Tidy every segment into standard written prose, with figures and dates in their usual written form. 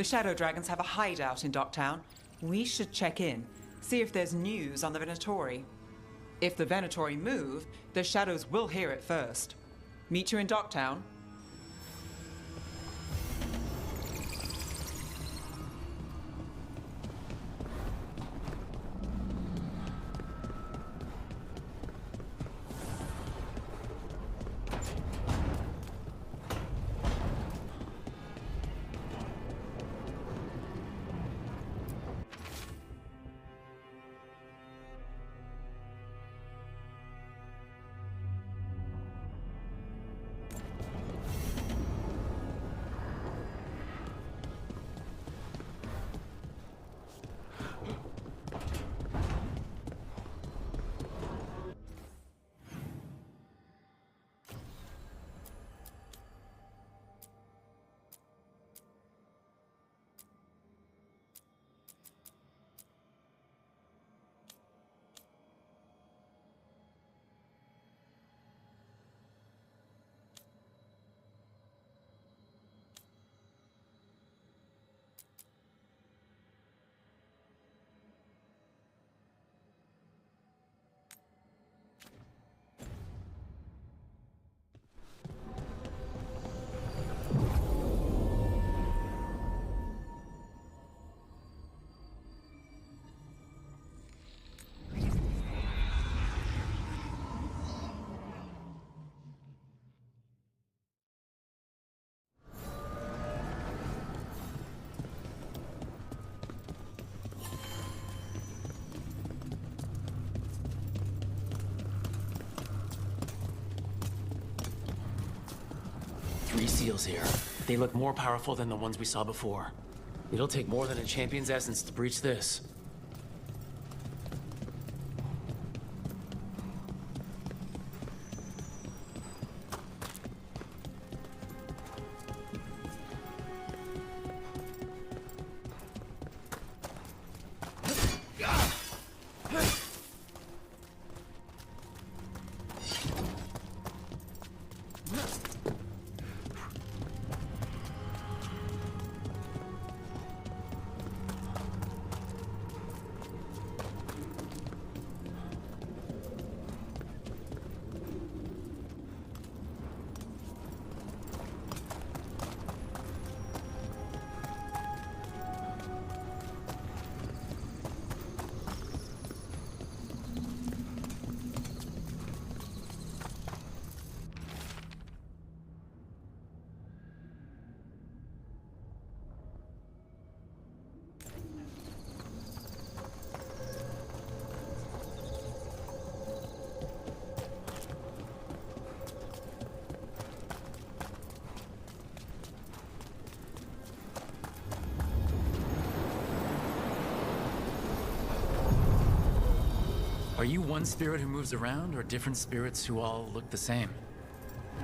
The Shadow Dragons have a hideout in Docktown. We should check in, see if there's news on the Venatori. If the Venatori move, the Shadows will hear it first. Meet you in Docktown. Three seals here. They look more powerful than the ones we saw before. It'll take more than a champion's essence to breach this. Are you one spirit who moves around, or different spirits who all look the same?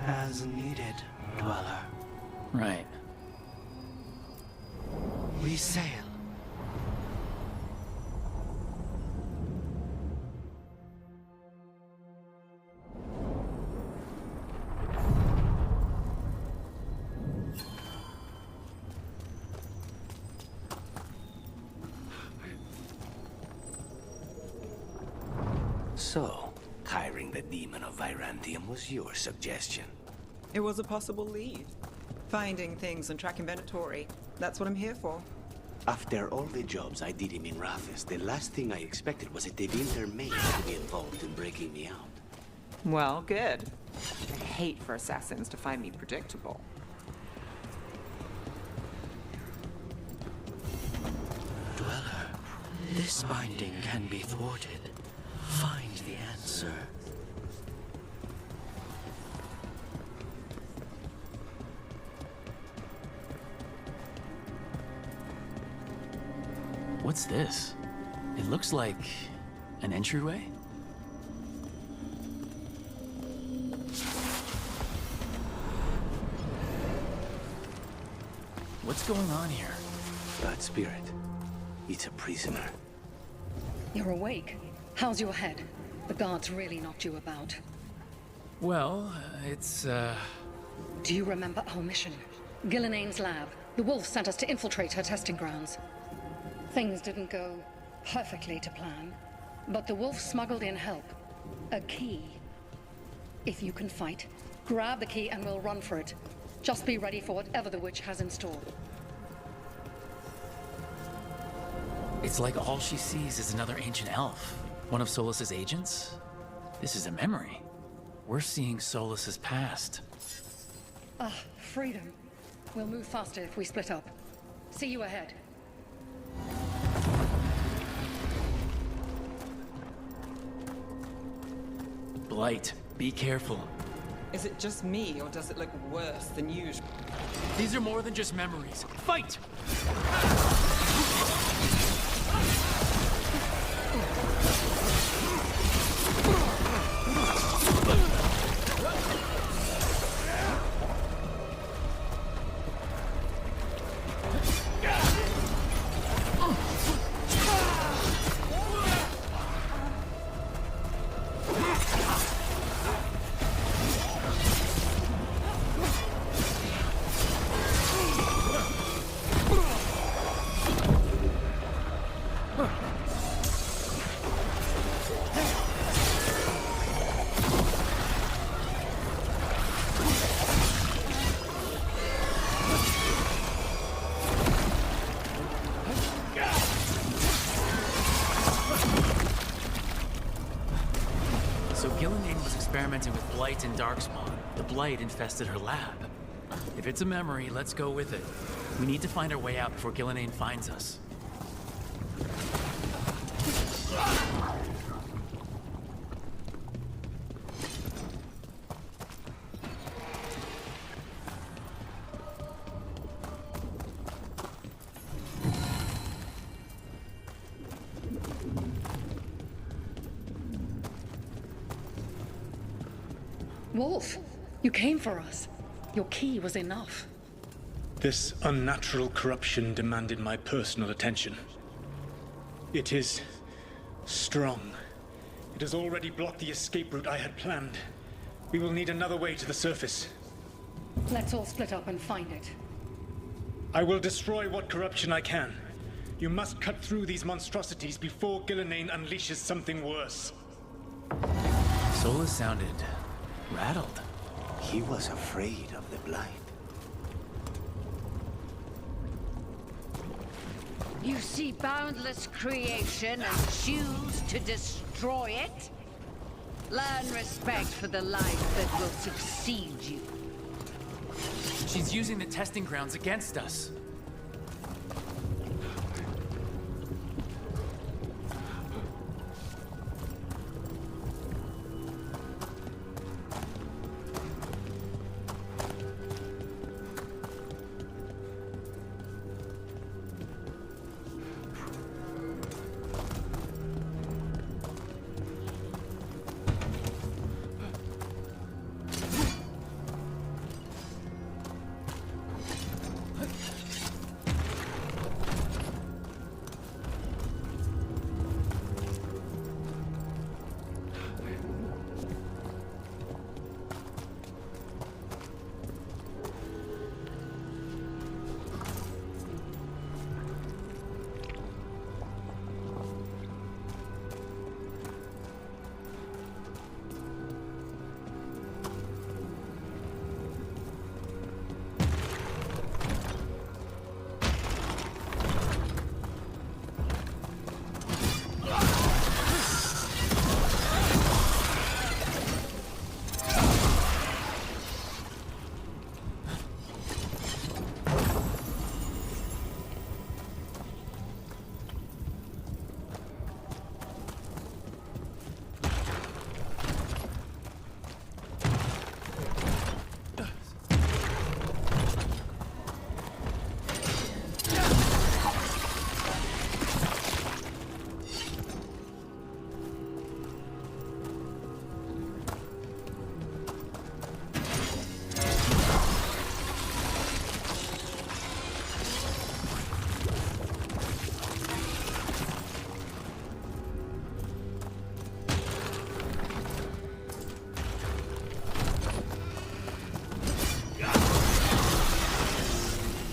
As needed, Dweller. Right. We sail. So, hiring the demon of Virantium was your suggestion. It was a possible lead. Finding things and tracking Venatori. That's what I'm here for. After all the jobs I did in Minrathis, the last thing I expected was a Devinter maid to be involved in breaking me out. Well, good. I'd hate for assassins to find me predictable. Dweller, this binding can be thwarted. Find the answer. What's this? It looks like an entryway? What's going on here? That spirit. It's a prisoner. You're awake. How's your head? The guards really knocked you about. Well, it's, Do you remember our mission? Gillinane's lab. The Wolf sent us to infiltrate her testing grounds. Things didn't go perfectly to plan, but the Wolf smuggled in help. A key. If you can fight, grab the key and we'll run for it. Just be ready for whatever the witch has in store. It's like all she sees is another ancient elf. One of Solus's agents? This is a memory. We're seeing Solus's past. Freedom. We'll move faster if we split up. See you ahead. Blight, be careful. Is it just me, or does it look worse than usual? These are more than just memories. Fight! Experimenting with Blight and Darkspawn. The Blight infested her lab. If it's a memory, let's go with it. We need to find our way out before Gillenane finds us. Wolf, you came for us. Your key was enough. This unnatural corruption demanded my personal attention. It is strong. It has already blocked the escape route I had planned. We will need another way to the surface. Let's all split up and find it. I will destroy what corruption I can. You must cut through these monstrosities before Gillenane unleashes something worse. Solus sounded rattled. He was afraid of the Blight. You see boundless creation and choose to destroy it? Learn respect for the life that will succeed you. She's using the testing grounds against us.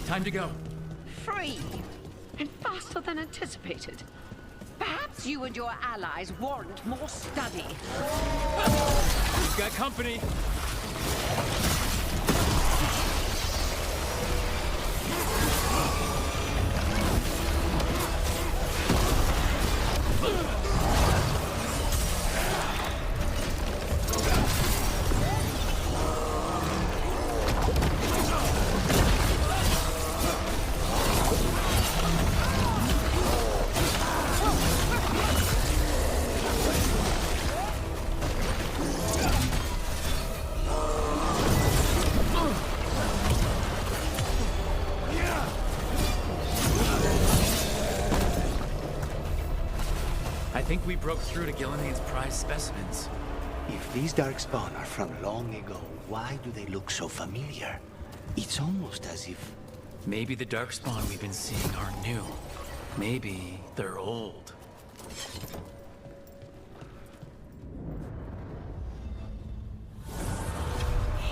Time to go. retrieve, and faster than anticipated. Perhaps you and your allies warrant more study. We've got company. I think we broke through to Gilnean's prized specimens. If these darkspawn are from long ago, why do they look so familiar? It's almost as if... Maybe the darkspawn we've been seeing aren't new. Maybe they're old.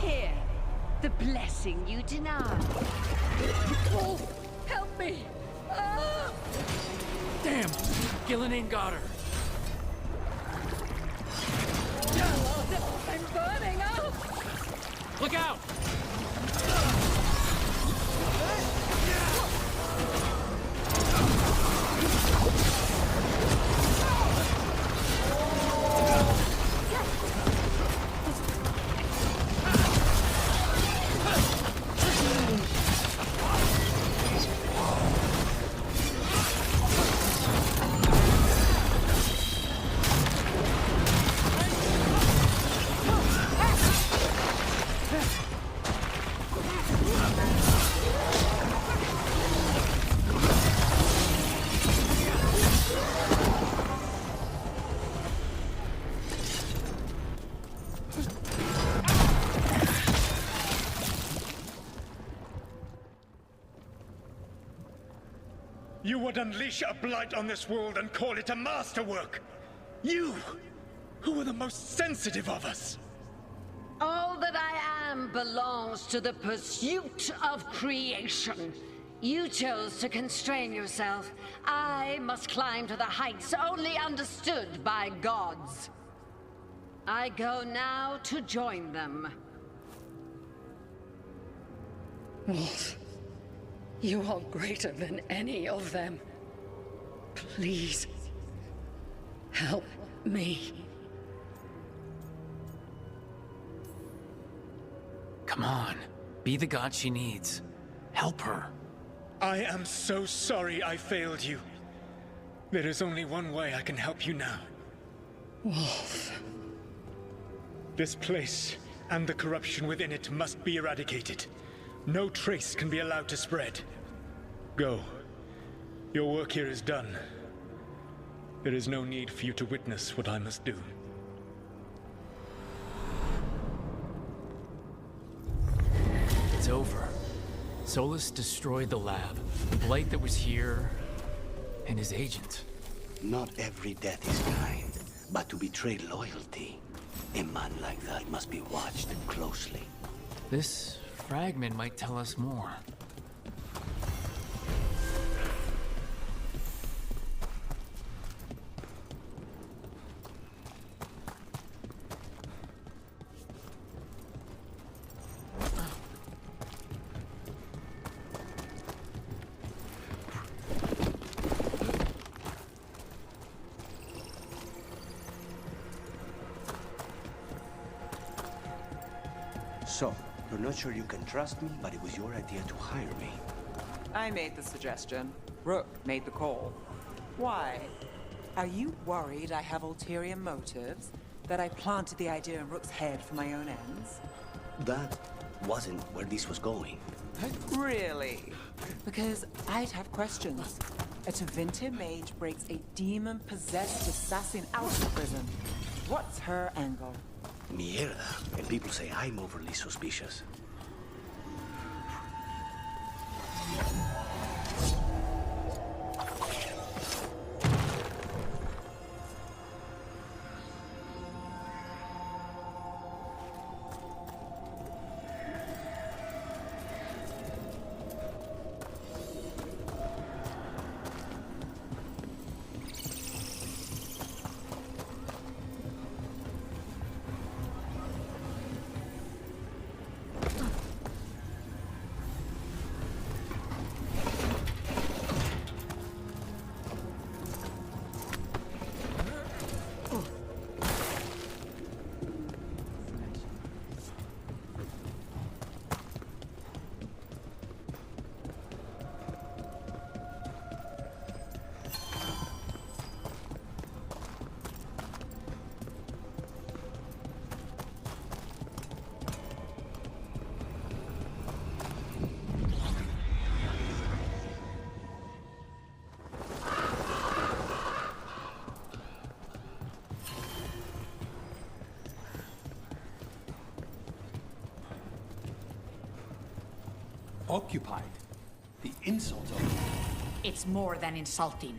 Here, the blessing you denied. Oh, help me! Ah! Damn! Gilnean got her! I'm burning up! Look out! You would unleash a blight on this world and call it a masterwork! You, who are the most sensitive of us! All that I am belongs to the pursuit of creation. You chose to constrain yourself. I must climb to the heights only understood by gods. I go now to join them. Wolf, you are greater than any of them. Please, help me. Come on. Be the god she needs. Help her. I am so sorry I failed you. There is only one way I can help you now. Wolf. This place and the corruption within it must be eradicated. No trace can be allowed to spread. Go. Your work here is done. There is no need for you to witness what I must do. It's over. Solus destroyed the lab, the blight that was here, and his agent. Not every death is kind, but to betray loyalty, a man like that must be watched closely. This fragment might tell us more. So, you're not sure you can trust me, but it was your idea to hire me. I made the suggestion. Rook made the call. Why? Are you worried I have ulterior motives? That I planted the idea in Rook's head for my own ends? That wasn't where this was going. Really? Because I'd have questions. A Tevinter mage breaks a demon-possessed assassin out of prison. What's her angle? Mierda. And people say I'm overly suspicious. occupied. The insult of... It's more than insulting.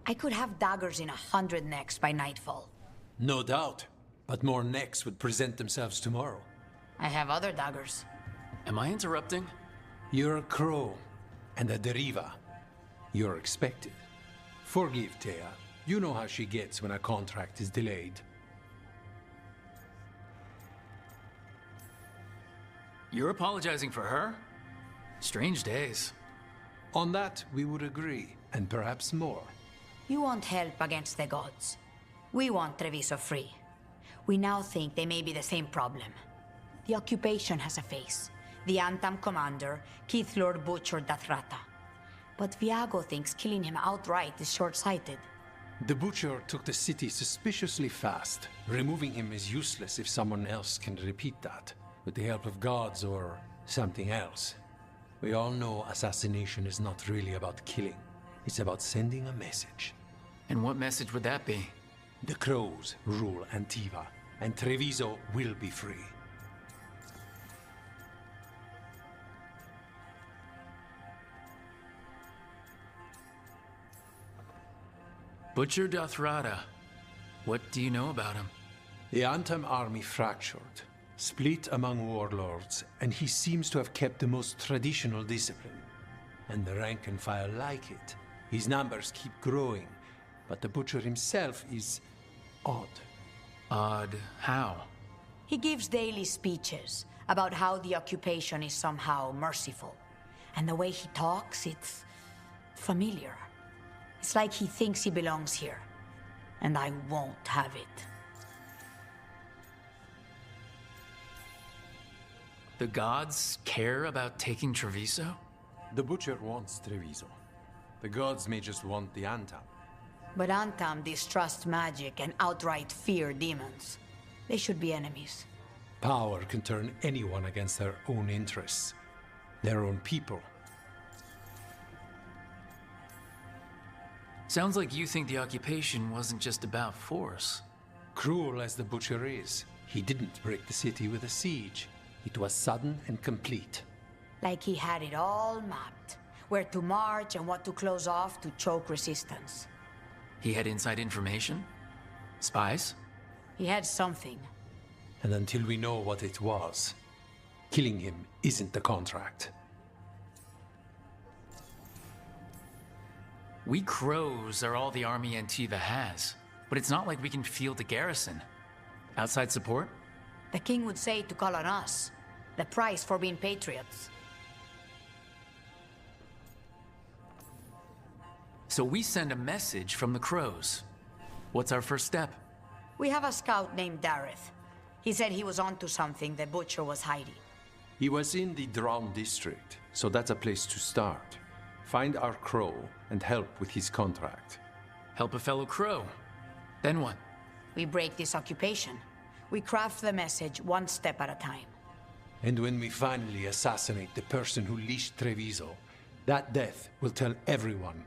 I could have daggers in 100 necks by nightfall. No doubt. But more necks would present themselves tomorrow. I have other daggers. Am I interrupting? You're a crow, and a deriva. You're expected. Forgive Thea. You know how she gets when a contract is delayed. You're apologizing for her? Strange days. On that, we would agree, and perhaps more. You want help against the gods. We want Treviso free. We now think they may be the same problem. The occupation has a face. The Antam commander, Keith Lord Butcher Dathrata. But Viago thinks killing him outright is short-sighted. The Butcher took the city suspiciously fast. Removing him is useless if someone else can repeat that, with the help of gods or something else. We all know assassination is not really about killing. It's about sending a message. And what message would that be? The crows rule Antiva, and Treviso will be free. Butcher Dathrata. What do you know about him? The Antam army fractured, split among warlords, and he seems to have kept the most traditional discipline. And the rank and file like it. His numbers keep growing, but the Butcher himself is odd. Odd how? He gives daily speeches about how the occupation is somehow merciful. And the way he talks, it's familiar. It's like he thinks he belongs here. And I won't have it. The gods care about taking Treviso? The Butcher wants Treviso. The gods may just want the Antam. But Antam distrusts magic and outright fear demons. They should be enemies. Power can turn anyone against their own interests, their own people. Sounds like you think the occupation wasn't just about force. Cruel as the Butcher is, he didn't break the city with a siege. It was sudden and complete. Like he had it all mapped. Where to march and what to close off to choke resistance. He had inside information? Spies? He had something. And until we know what it was, killing him isn't the contract. We crows are all the army Antiva has, but it's not like we can field a garrison. Outside support? The king would say to call on us. The price for being patriots. So we send a message from the crows. What's our first step? We have a scout named Dareth. He said he was onto something the Butcher was hiding. He was in the Drown district, so that's a place to start. Find our crow and help with his contract. Help a fellow crow. Then what? We break this occupation. We craft the message one step at a time. And when we finally assassinate the person who leashed Treviso, that death will tell everyone.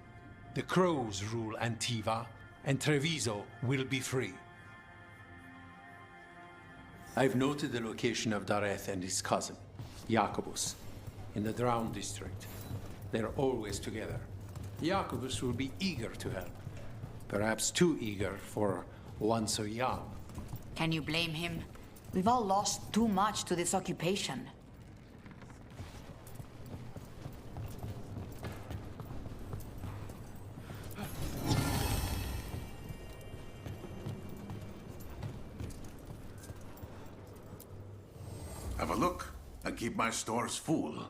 The crows rule Antiva, and Treviso will be free. I've noted the location of Dareth and his cousin, Jacobus, in the Drown district. They're always together. Jacobus will be eager to help. Perhaps too eager for one so young. Can you blame him? We've all lost too much to this occupation. Have a look and keep my stores full.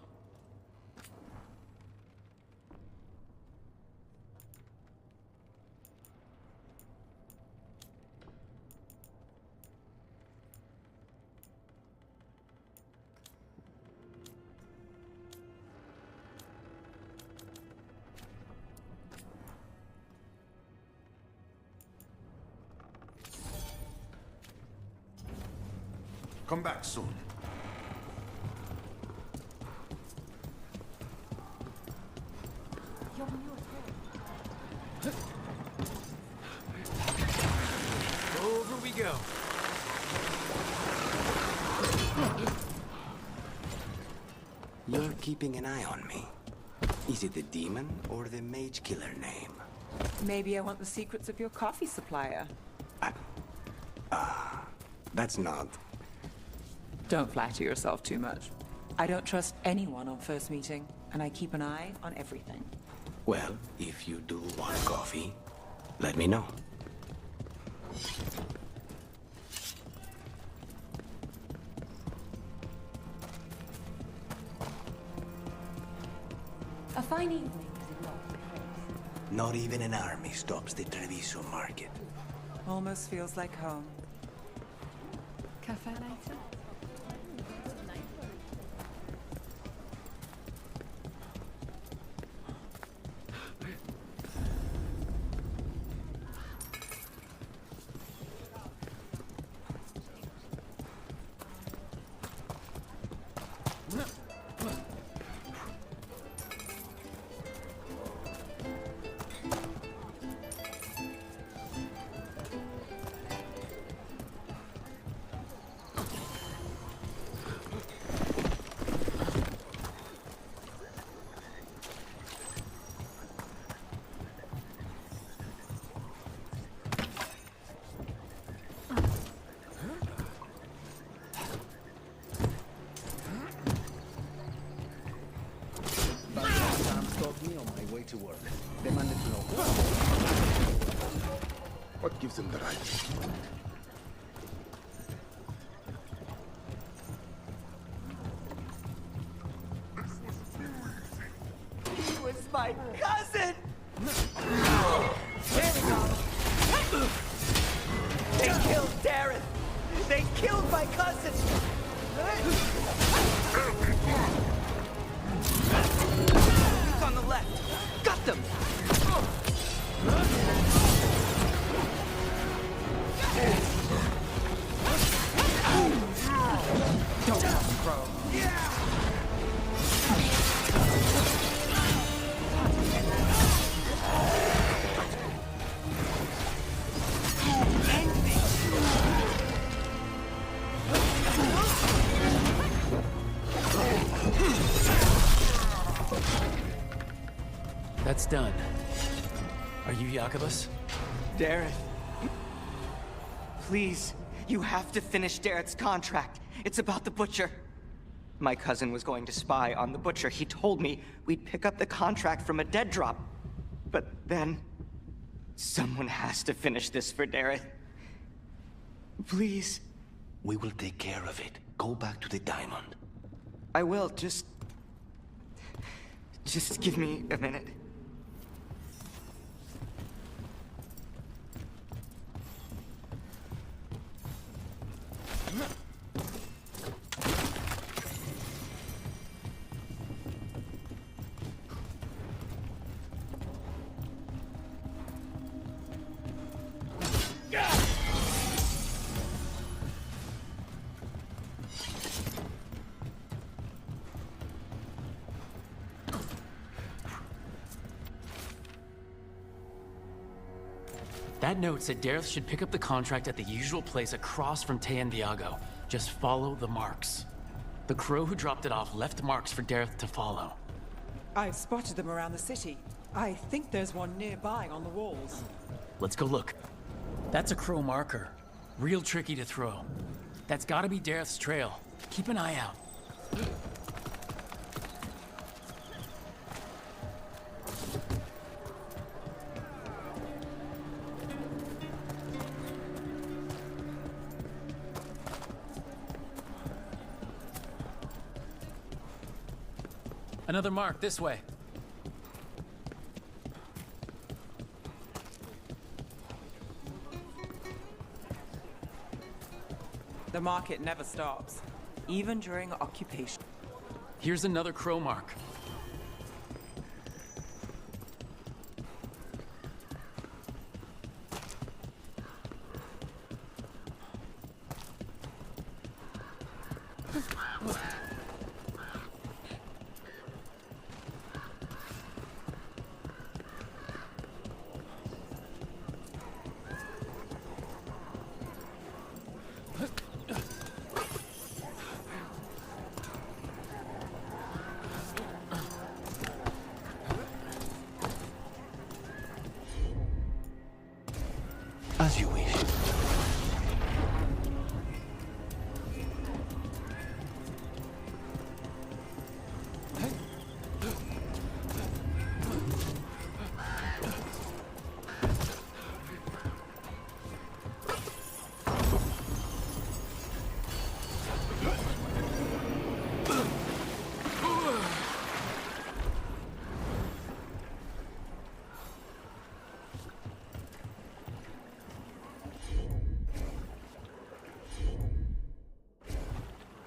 Come back soon. Over we go. keeping an eye on me. Is it the demon or the mage killer name? Maybe I want the secrets of your coffee supplier. That's not... Don't flatter yourself too much. I don't trust anyone on first meeting, and I keep an eye on everything. Well, if you do want coffee, let me know. A fine evening. Not even an army stops the Treviso market. Almost feels like home. Cafe later? To work. Demanded to know. What gives them the right? He was my cousin! There we go! They killed Darren! They killed my cousin! He's on the left! Got them! Don't come, Crow. That's done. Are you Jacobus? Dareth. Please, you have to finish Dareth's contract. It's about the Butcher. My cousin was going to spy on the Butcher. He told me we'd pick up the contract from a dead drop. But then... someone has to finish this for Dareth. Please. We will take care of it. Go back to the diamond. I will, just give me a minute. That note said Dareth should pick up the contract at the usual place across from Teandiago. Just follow the marks. The crow who dropped it off left marks for Dareth to follow. I've spotted them around the city. I think there's one nearby on the walls. Let's go look. That's a crow marker. Real tricky to throw. That's gotta be Dareth's trail. Keep an eye out. Another mark this way. The market never stops, even during occupation. Here's another crow mark. As you wish.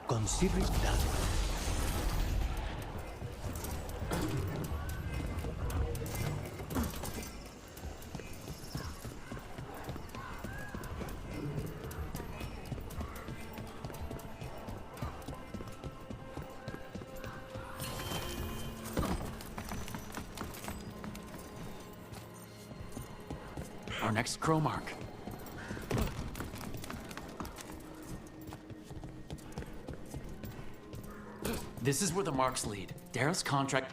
Consider it done. Our next crow mark. This is where the marks lead. Dareth's contract...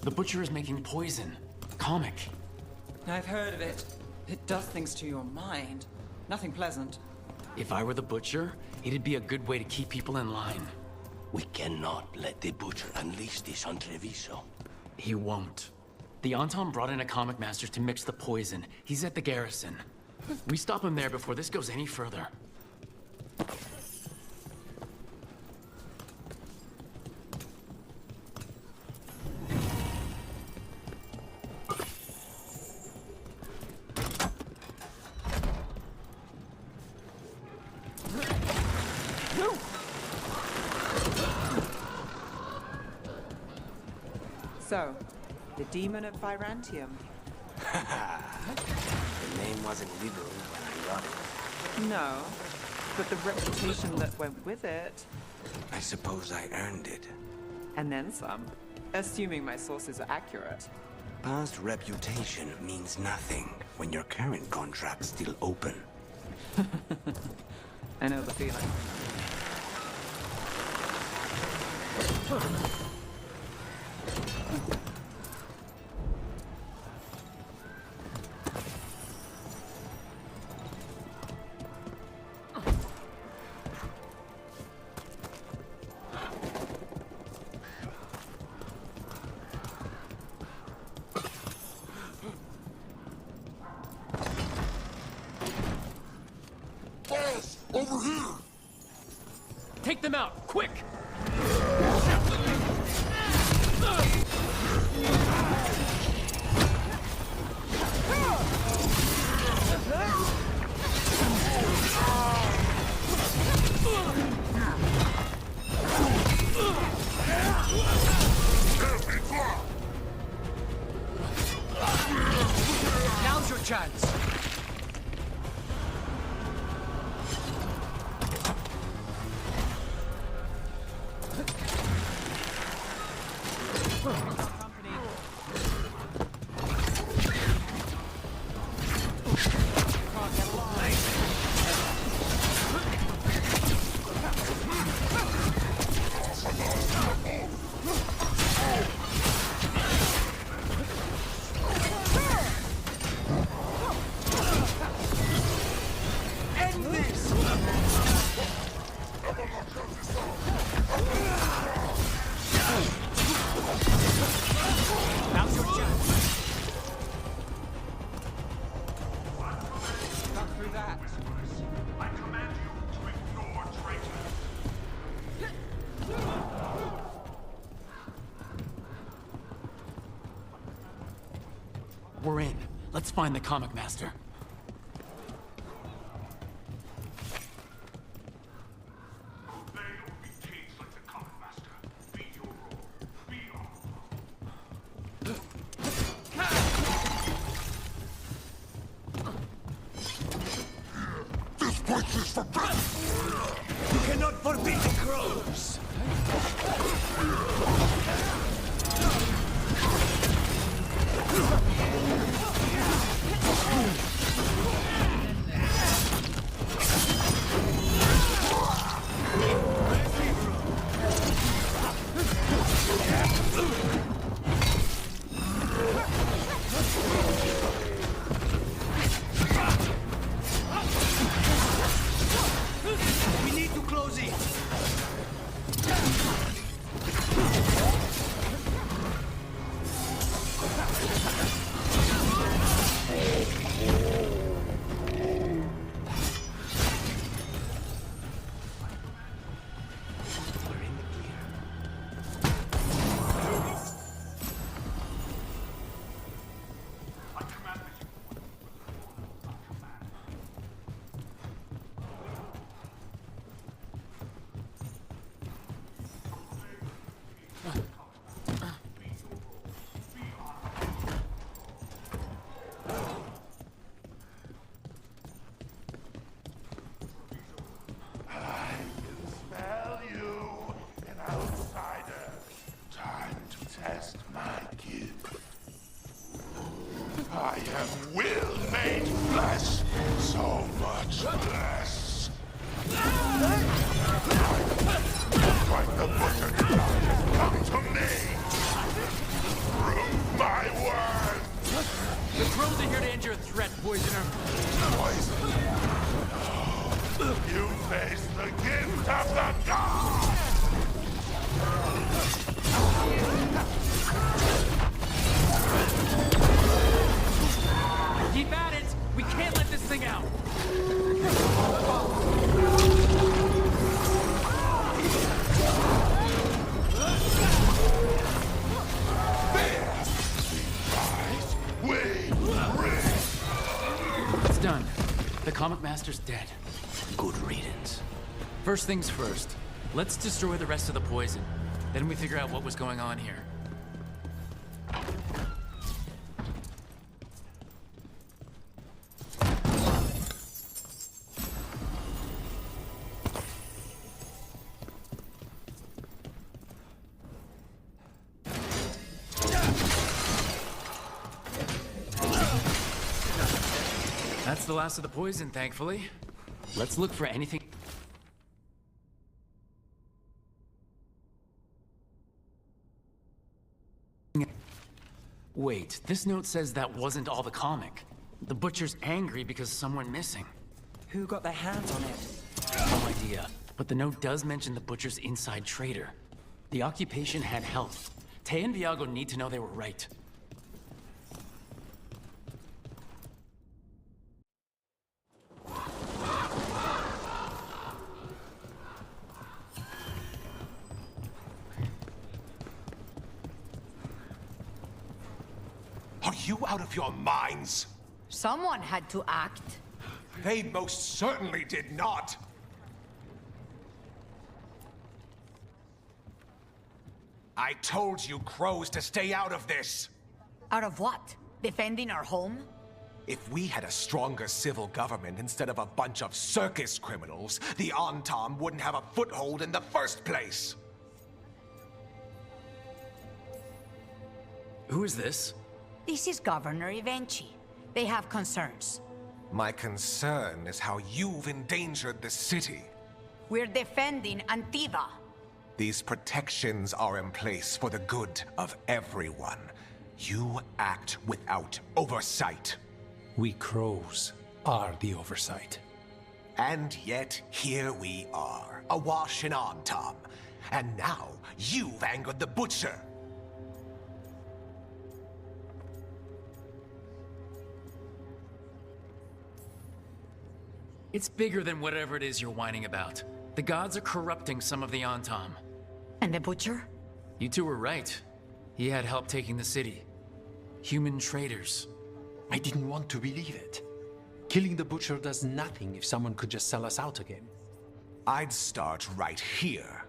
The Butcher is making poison. Comic. I've heard of it. It does things to your mind. Nothing pleasant. If I were the Butcher, it'd be a good way to keep people in line. We cannot let the Butcher unleash this on Treviso. He won't. The Anton brought in a comic master to mix the poison. He's at the garrison. We stop him there before this goes any further. So, the demon of Virantium. The name wasn't literal when I got it. No, but the reputation that went with it. I suppose I earned it. And then some. Assuming my sources are accurate. Past reputation means nothing when your current contract's still open. I know the feeling. Over here! Take them out, quick! Now's your chance! We're in. Let's find the comic master. This place is forbidden! You cannot forbid the crows! am will made flesh. So much flesh. Like the butcher cannot come to me. Prove my word. The Crows are here to end your threat, Poisoner. Poison. You face the gift of the gods. Keep at it! We can't let this thing out! It's done. The Comic Master's dead. Good riddance. First things first. Let's destroy the rest of the poison. Then we figure out what was going on here. That's the last of the poison, thankfully. Let's look for anything. Wait, this note says that wasn't all the comic. The Butcher's angry because someone missing. Who got their hands on it? No idea. But the note does mention the Butcher's inside trader. The occupation had help. Tay and Viago need to know they were right. Are you out of your minds? Someone had to act. They most certainly did not. I told you Crows to stay out of this. Out of what? Defending our home? If we had a stronger civil government instead of a bunch of circus criminals, the Antam wouldn't have a foothold in the first place. Who is this? This is Governor Evenchi. They have concerns. My concern is how you've endangered the city. We're defending Antiva. These protections are in place for the good of everyone. You act without oversight. We Crows are the oversight. And yet, here we are, awash in Antam. And now, you've angered the Butcher. It's bigger than whatever it is you're whining about. The gods are corrupting some of the Antam. And the Butcher? You two were right. He had help taking the city. Human traitors. I didn't want to believe it. Killing the Butcher does nothing if someone could just sell us out again. I'd start right here.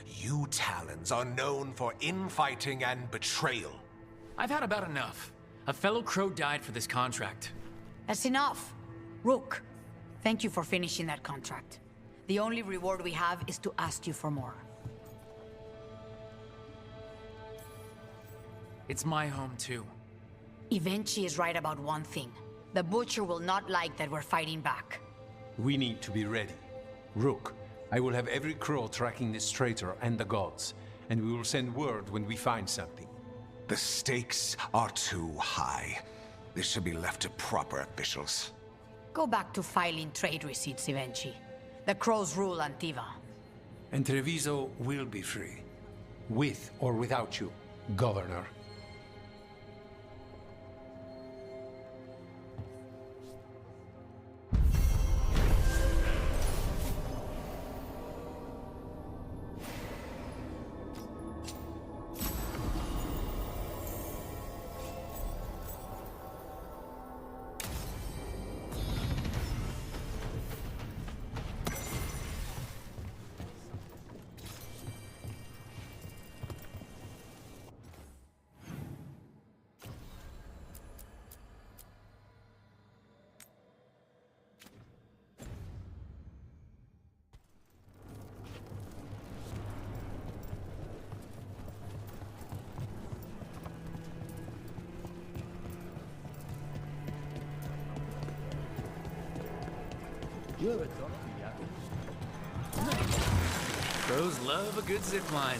You Talons are known for infighting and betrayal. I've had about enough. A fellow Crow died for this contract. That's enough. Rook, thank you for finishing that contract. The only reward we have is to ask you for more. It's my home, too. Evenchi is right about one thing. The Butcher will not like that we're fighting back. We need to be ready. Rook, I will have every Crow tracking this traitor and the gods, and we will send word when we find something. The stakes are too high. This should be left to proper officials. Go back to filing trade receipts, Evenchi. The Crows rule Antiva. And Treviso will be free. With or without you, Governor. Pros love a good zip line.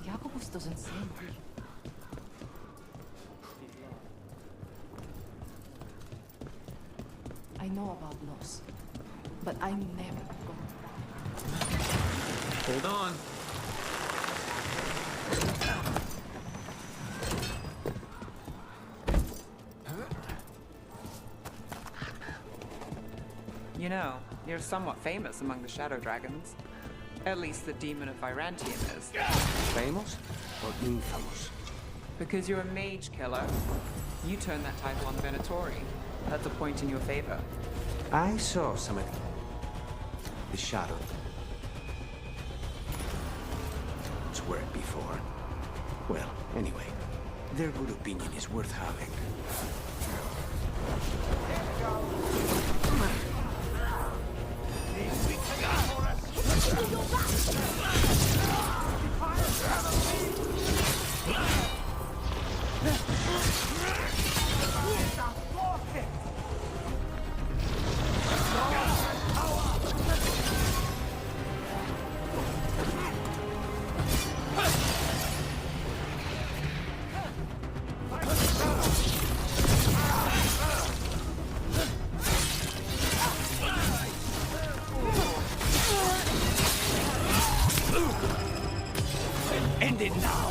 Jacobus doesn't seem... I know about loss, but I'm never going. Hold on. You know, you're somewhat famous among the Shadow Dragons. At least the Demon of Virantium is. Famous or infamous? Because you're a mage killer, you turned that title on the Venatori. That's a point in your favor. I saw some of the shadow. It's worked before. Well, anyway, their good opinion is worth having. End it now!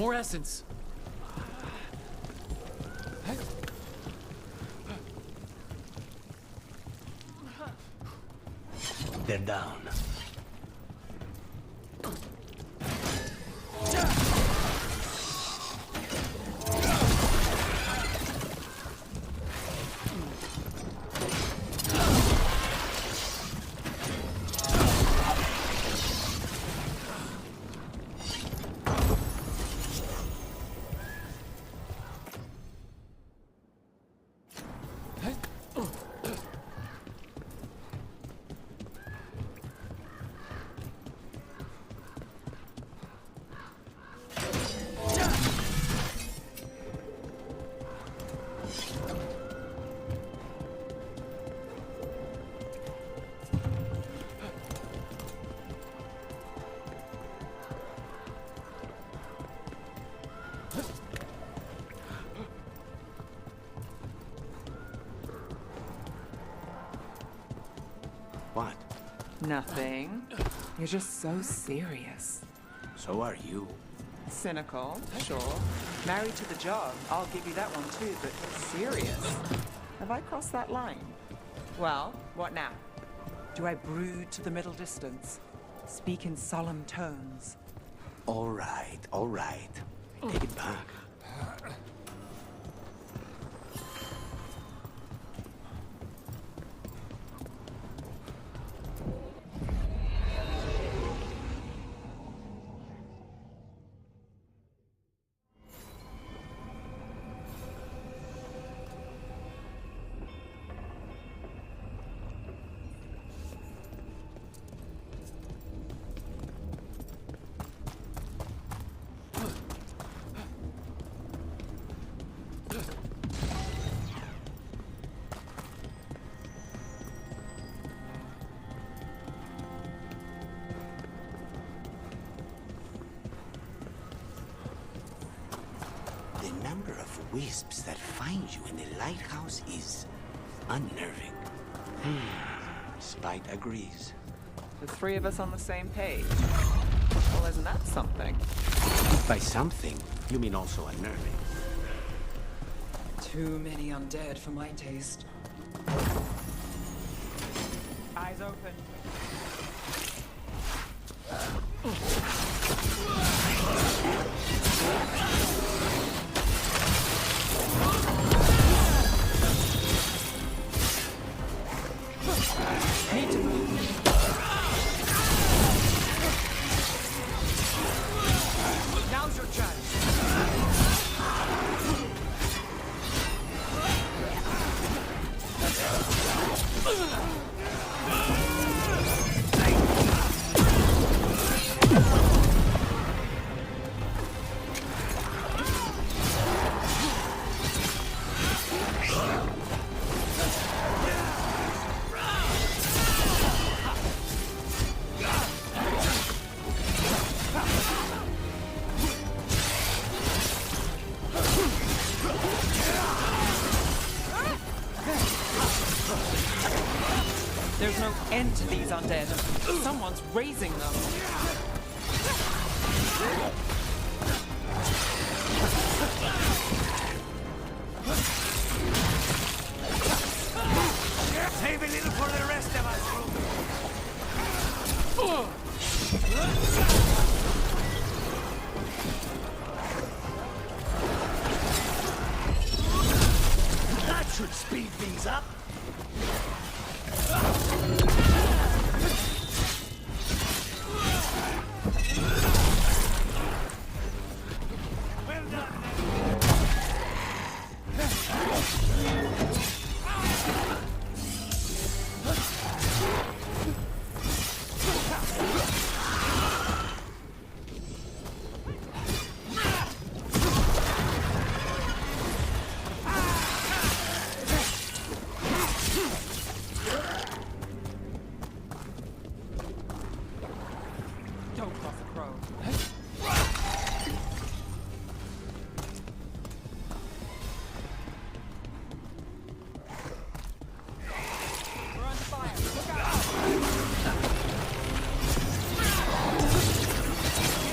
More essence. They're down. What? Nothing. You're just so serious. So are you. Cynical, sure. Married to the job, I'll give you that one too, but serious? Have I crossed that line? Well, what now? Do I brood to the middle distance? Speak in solemn tones? All right, all right. Take it back. The number of wisps that find you in the lighthouse is unnerving. Spite agrees. The three of us on the same page. Well, isn't that something? By something, you mean also unnerving. Too many undead for my taste. Eyes open. Need to move. Now's your chance. There's no end to these undead. Someone's raising them. Save a little for the rest of us. That should speed things up. Don't cross a crow. We're under fire. Look out!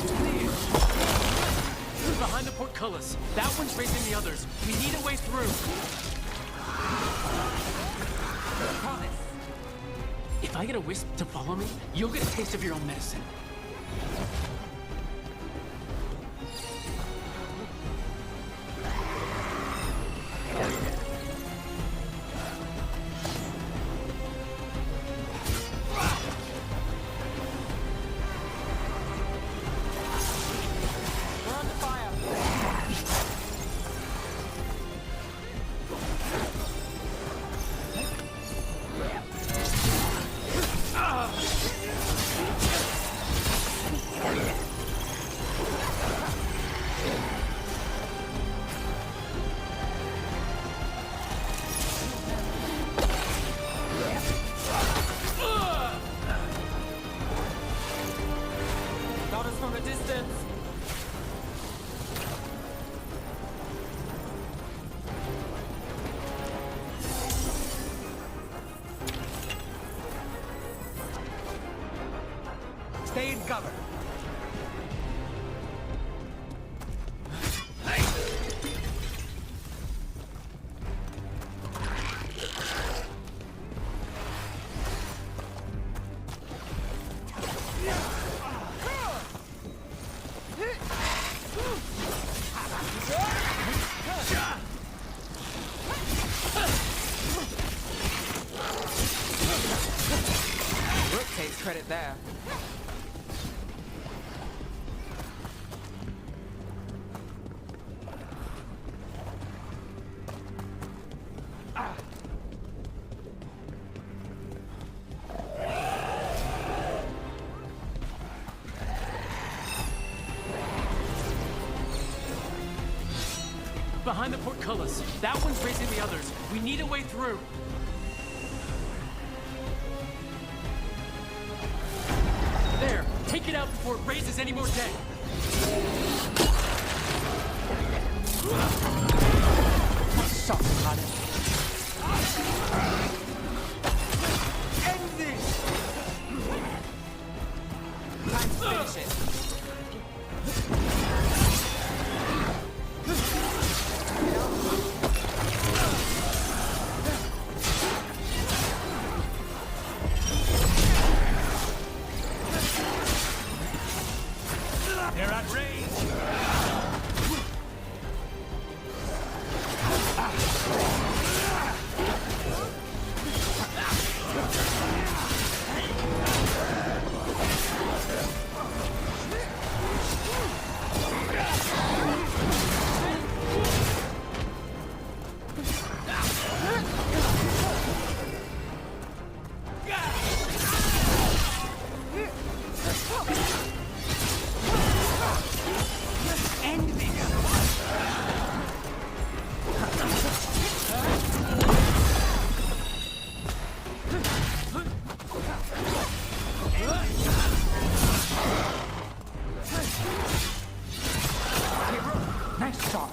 It's clear. portcullis. That one's raising the others. We need a way through. Promise. If I get a wisp to follow me, you'll get a taste of your own medicine. Stay in cover. Rook takes credit there. Behind the portcullis. That one's raising the others. We need a way through. There! Take it out before it raises any more dead! Shot, Hannes. End this! Time to finish it. They're at range! Nice shot.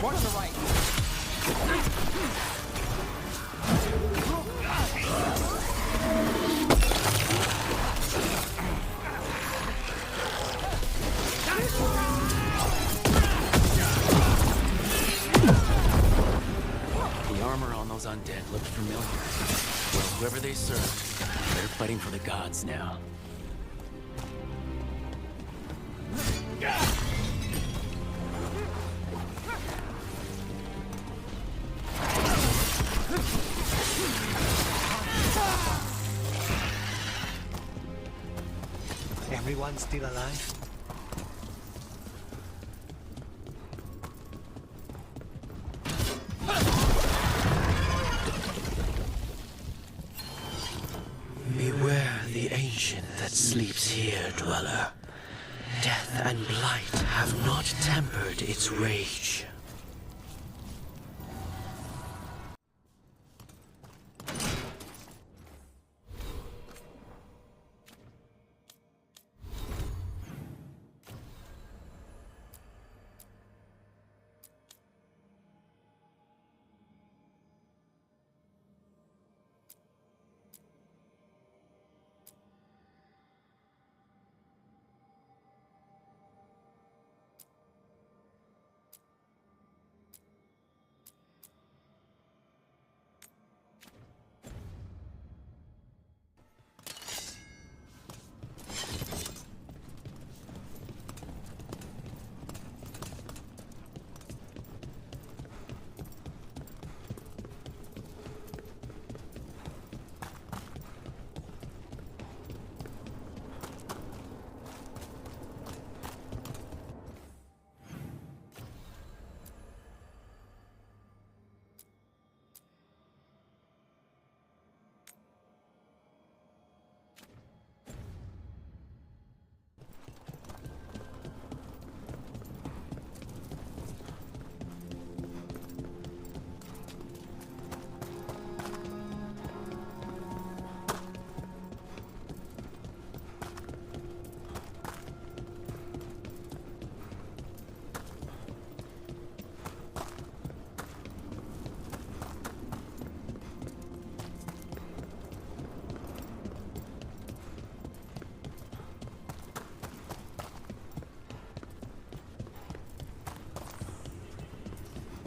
One on the right. The armor on those undead looked familiar. Well, whoever they served, they're fighting for the gods now. Everyone still alive? Beware the ancient that sleeps here, dweller. Death and blight have not tempered its rage.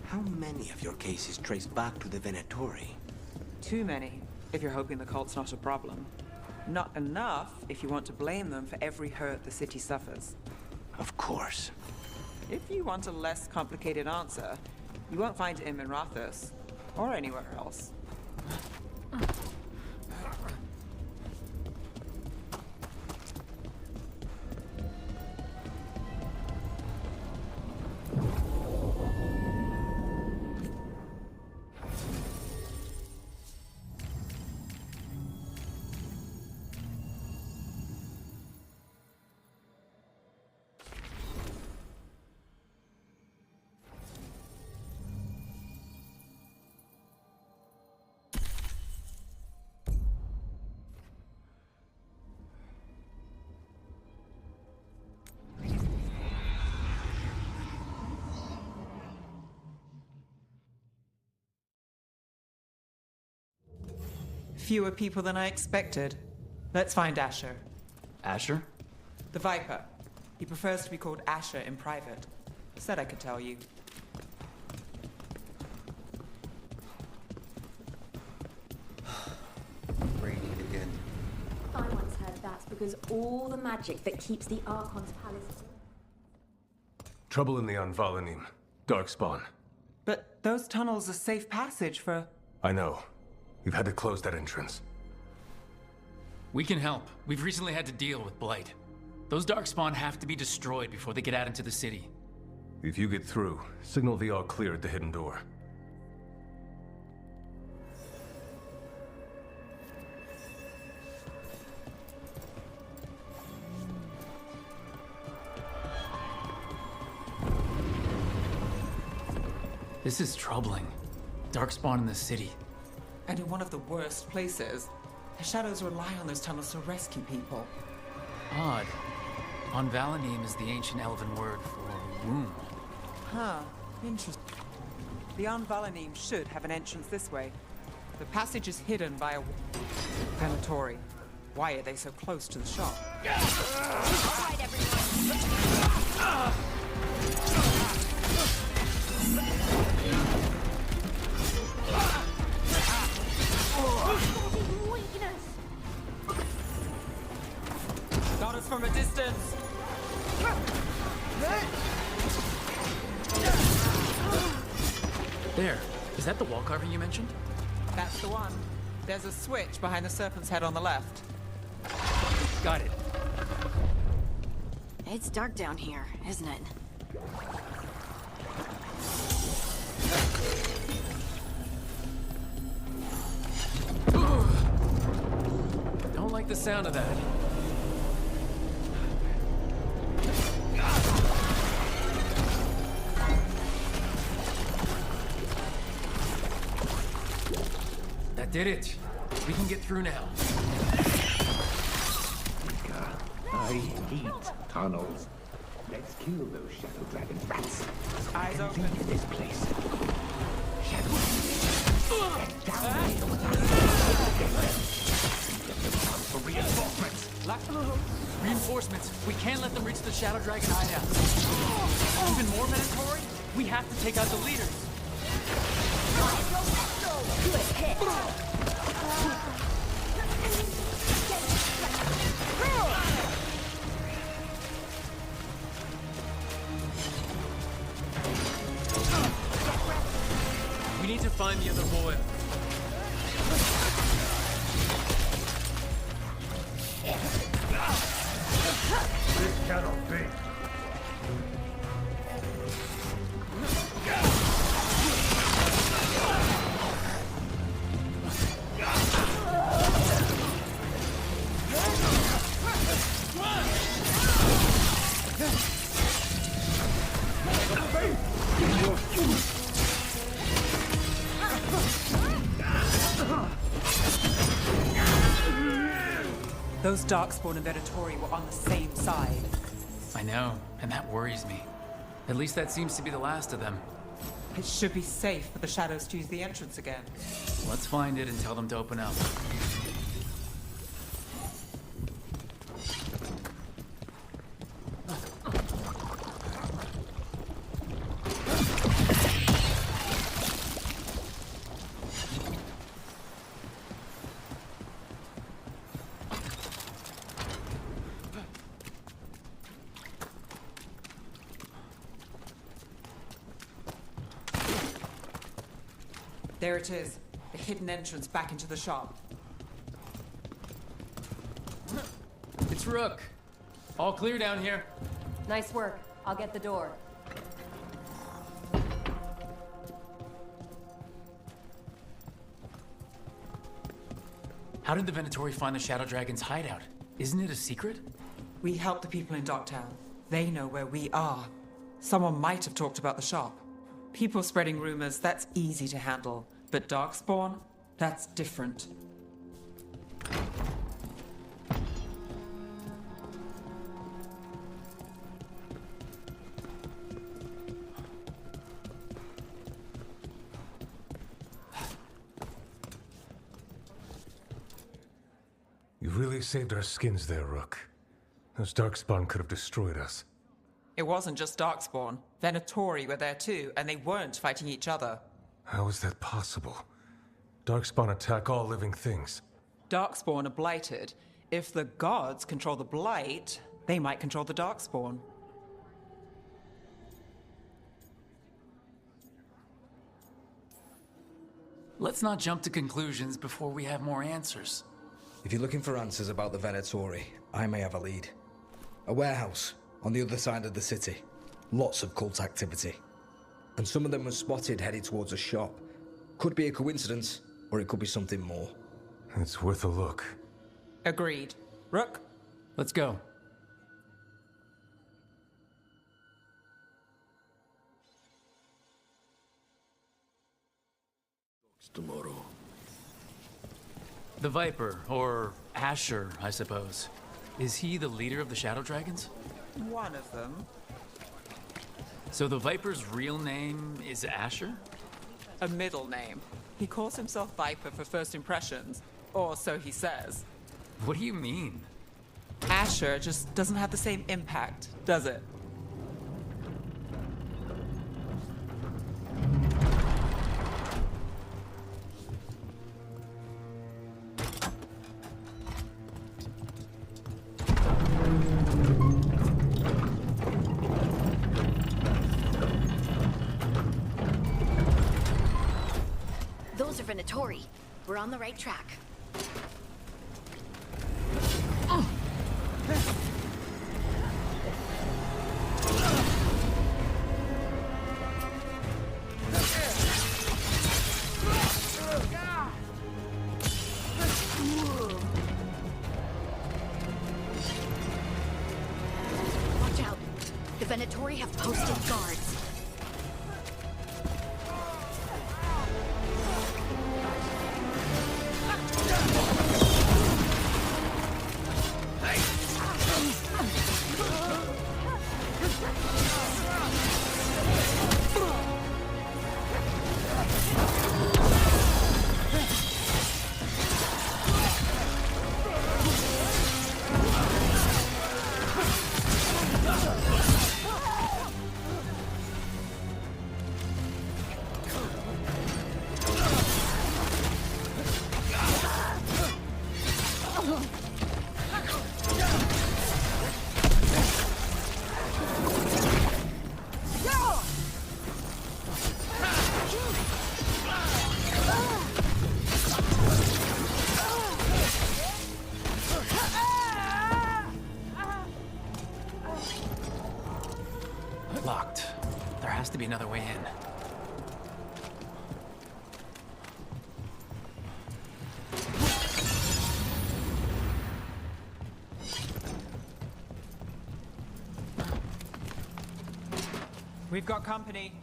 How many of your cases trace back to the Venatori? Too many, if you're hoping the cult's not a problem. Not enough if you want to blame them for every hurt the city suffers. Of course. If you want a less complicated answer, you won't find him in Rathos, or anywhere else. Fewer people than I expected. Let's find Asher. Asher? The Viper. He prefers to be called Asher in private. Said I could tell you. Raining again. I once heard that's because all the magic that keeps the Archon's palace. Trouble in the Anvalanim. Darkspawn. But those tunnels are safe passage for... I know. We've had to close that entrance. We can help. We've recently had to deal with Blight. Those Darkspawn have to be destroyed before they get out into the city. If you get through, signal the all clear at the hidden door. This is troubling. Darkspawn in the city. And in one of the worst places. The shadows rely on those tunnels to rescue people. Odd. Anvalanim is the ancient elven word for wound. Huh. Interesting. The Anvalanim should have an entrance this way. The passage is hidden by a... Venatori. Why are they so close to the shop? All right, everyone. Got us from a distance! There. Is that the wall carving you mentioned? That's the one. There's a switch behind the serpent's head on the left. Got it. It's dark down here, isn't it? Don't like the sound of that. Did it. We can get through now. I hate tunnels. Let's kill those Shadow Dragon rats. Eyes open. Leave this place. Shadow. Get down. For reinforcements. Reinforcements. We can't let them reach the Shadow Dragon hideout. Even more Venatori? We have to take out the leaders. Good hit. We need to find the other boy. This cannot be. Those Darkspawn and Venatori were on the same side. I know, and that worries me. At least that seems to be the last of them. It should be safe for the Shadows to use the entrance again. Let's find it and tell them to open up. There it is, the hidden entrance back into the shop. It's Rook. All clear down here. Nice work. I'll get the door. How did the Venatori find the Shadow Dragon's hideout? Isn't it a secret? We help the people in Docktown. They know where we are. Someone might have talked about the shop. People spreading rumors, that's easy to handle. But Darkspawn, that's different. You really saved our skins there, Rook. Those Darkspawn could have destroyed us. It wasn't just Darkspawn. Venatori were there too, and they weren't fighting each other. How is that possible? Darkspawn attack all living things. Darkspawn are blighted. If the gods control the blight, they might control the Darkspawn. Let's not jump to conclusions before we have more answers. If you're looking for answers about the Venatori, I may have a lead. A warehouse on the other side of the city. Lots of cult activity. And some of them were spotted headed towards a shop. Could be a coincidence, or it could be something more. It's worth a look. Agreed. Rook? Let's go. Tomorrow. The Viper, or Asher, I suppose. Is he the leader of the Shadow Dragons? One of them. So the Viper's real name is Asher? A middle name. He calls himself Viper for first impressions, or so he says. What do you mean? Asher just doesn't have the same impact, does it? Those are Venatori. We're on the right track. Watch out. The Venatori have posted guards. to be another way in. We've got company.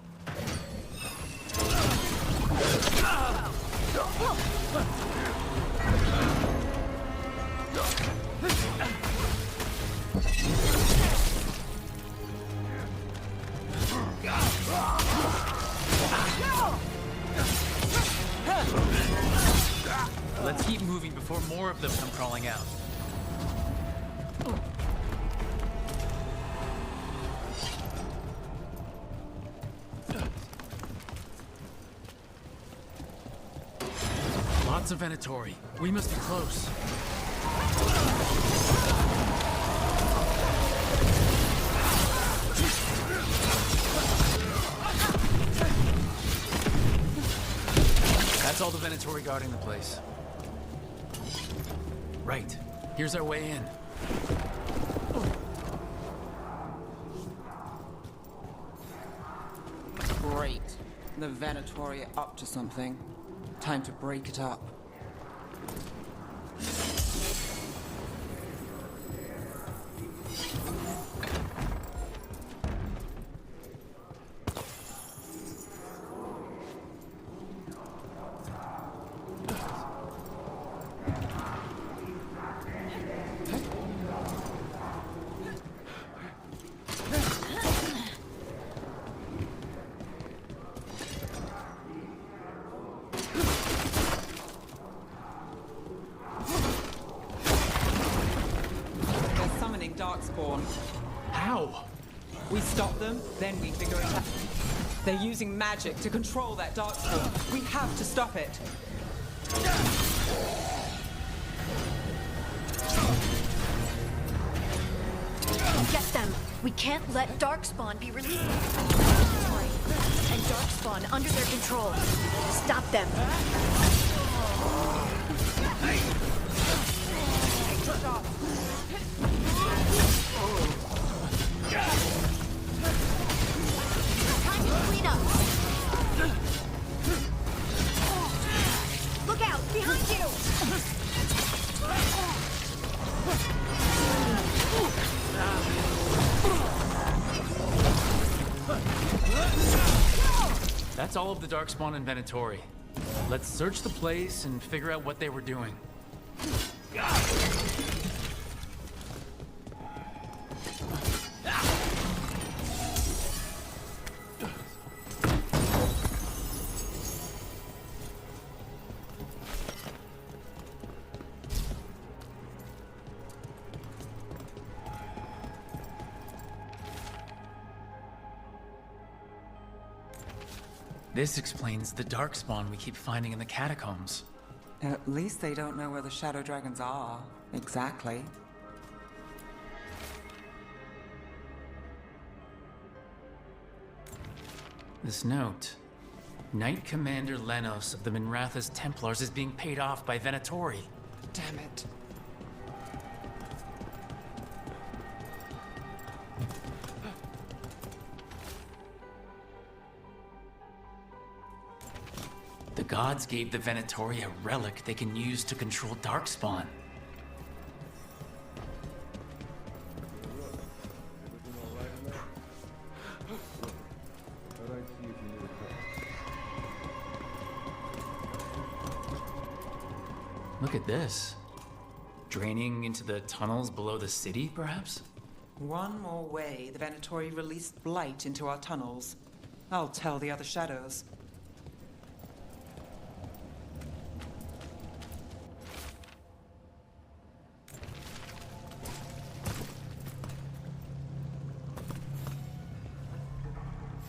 Let's keep moving before more of them come crawling out. Lots of Venatori. We must be close. That's all the Venatori guarding the place. Right. Here's our way in. Great. The Venatori are up to something. Time to break it up. Darkspawn. How? We stop them, then we figure it out. They're using magic to control that Darkspawn. We have to stop it. Get them! We can't let Darkspawn be released. And Darkspawn under their control. Stop them. Time to clean up. Look out! Behind you! That's all of the Darkspawn and Venatori. Let's search the place and figure out what they were doing. This explains the Darkspawn we keep finding in the catacombs. At least they don't know where the Shadow Dragons are. Exactly. This note. Knight Commander Lenos of the Minratha's Templars is being paid off by Venatori. Damn it. The gods gave the Venatori a relic they can use to control Darkspawn. Look at this. Draining into the tunnels below the city, perhaps? One more way the Venatori released blight into our tunnels. I'll tell the other shadows.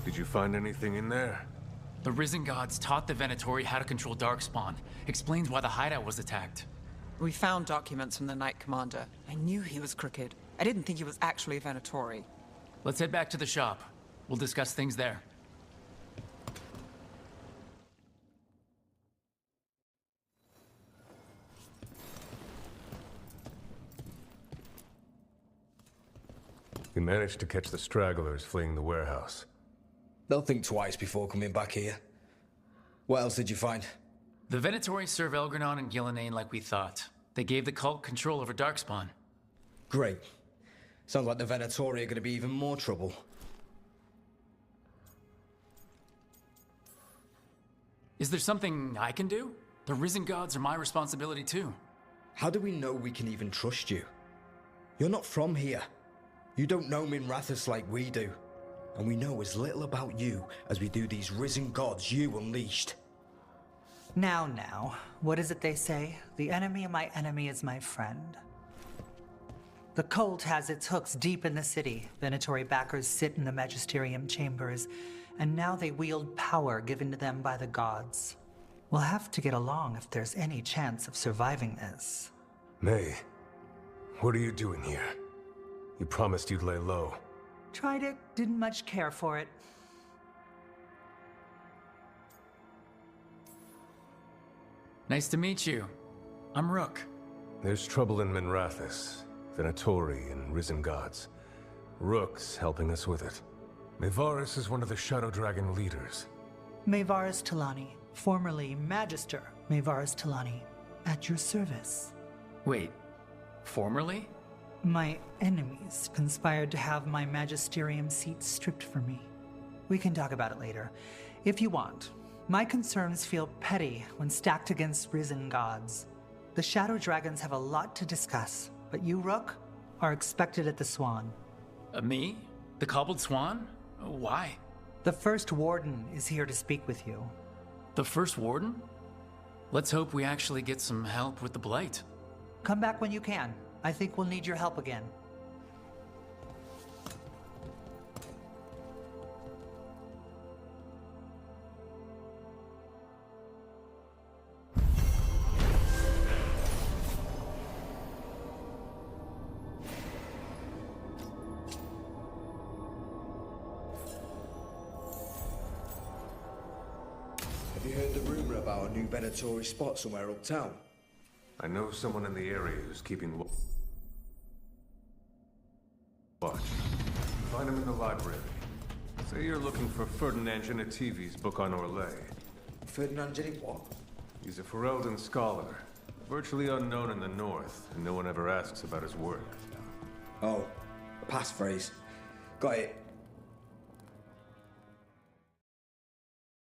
Did you find anything in there? The Risen Gods taught the Venatori how to control Darkspawn. Explains why the hideout was attacked. We found documents from the Knight Commander. I knew he was crooked. I didn't think he was actually a Venatori. Let's head back to the shop. We'll discuss things there. We managed to catch the stragglers fleeing the warehouse. They'll think twice before coming back here. What else did you find? The Venatori serve Elgranon and Gillenane like we thought. They gave the cult control over Darkspawn. Great. Sounds like the Venatori are going to be even more trouble. Is there something I can do? The Risen Gods are my responsibility too. How do we know we can even trust you? You're not from here. You don't know Minrathous like we do. And we know as little about you as we do these Risen Gods you unleashed. Now, what is it they say? The enemy of my enemy is my friend. The cult has its hooks deep in the city. Venatori backers sit in the Magisterium chambers, and now they wield power given to them by the gods. We'll have to get along if there's any chance of surviving this. May, what are you doing here? You promised you'd lay low. Tried it, didn't much care for it. Nice to meet you. I'm Rook. There's trouble in Minrathous, Venatori, and Risen Gods. Rook's helping us with it. Mayvaris is one of the Shadow Dragon leaders. Mayvaris Talani, formerly Magister Mayvaris Talani, at your service. Wait, formerly? My enemies conspired to have my magisterium seat stripped from me. We can talk about it later, if you want. My concerns feel petty when stacked against Risen Gods. The Shadow Dragons have a lot to discuss, but you, Rook, are expected at the Swan. Me? The Cobbled Swan? Why? The First Warden is here to speak with you. The First Warden? Let's hope we actually get some help with the Blight. Come back when you can. I think we'll need your help again. Have you heard the rumor about a new Venatori spot somewhere uptown? I know someone in the area who's keeping watch. Find him in the library. Say you're looking for Ferdinand Genetivi's book on Orlais. Ferdinand Genetivi what? He's a Ferelden scholar, virtually unknown in the north, and no one ever asks about his work. Oh, a passphrase. Got it.